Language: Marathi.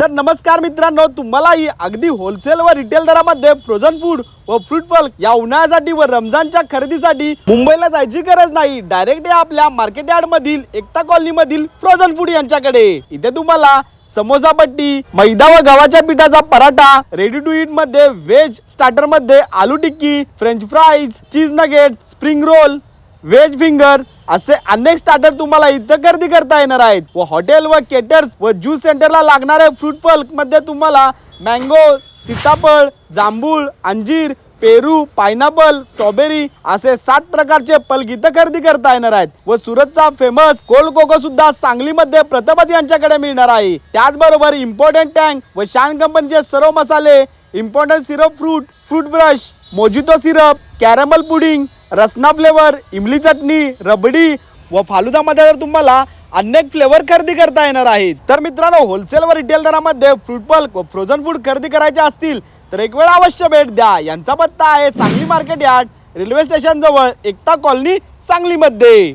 तर नमस्कार मित्रांनो, तुम्हालाही अगदी होलसेल व रिटेल दरामध्ये फ्रोझन फूड व फ्रूट फल या उन्हाळ्यासाठी व रमजानच्या खरेदीसाठी मुंबईला जायची गरज नाही। डायरेक्ट या आपल्या मार्केट यार्ड मधील एकता कॉलनी मधील फ्रोझन फूड यांच्याकडे इथे तुम्हाला समोसा पट्टी, मैदा व गव्हाच्या पिठाचा पराठा, रेडी टू ईट मध्ये व्हेज स्टार्टर मध्ये aloo tikki, French fries, cheese nugget, spring roll, veg finger असे अनेक स्टार्टर तुम्हाला इथं खरेदी करता येणार आहेत। व हॉटेल व केटर्स व ज्यूस सेंटरला लागणारे फ्रूट फल मध्ये तुम्हाला मँगो, सीताफळ, जांभूळ, अंजीर, पेरू, पायनॅपल, स्ट्रॉबेरी असे 7 प्रकारचे फल इथं खरेदी करता येणार आहेत। व सुरतचा फेमस कोल्ड कोको सुद्धा सांगलीमध्ये प्रथमच यांच्याकडे मिळणार आहे। त्याचबरोबर इम्पॉर्टंट टँक व शान कंपनीचे सर्व मसाले, important syrup fruit brush, mojito syrup, caramel pudding, Rasna flavour, इमली चटणी, रबडी व फालुदामध्ये तर तुम्हाला अनेक फ्लेवर खरेदी करता येणार आहेत। तर मित्रांनो, होलसेल व रिटेल दरामध्ये फ्रूट फल व फ्रोझन फूड खरेदी करायचे असतील तर एक वेळ अवश्य भेट द्या। यांचा पत्ता आहे Sangli market yard, railway station जवळ, एकता कॉलनी, सांगलीमध्ये।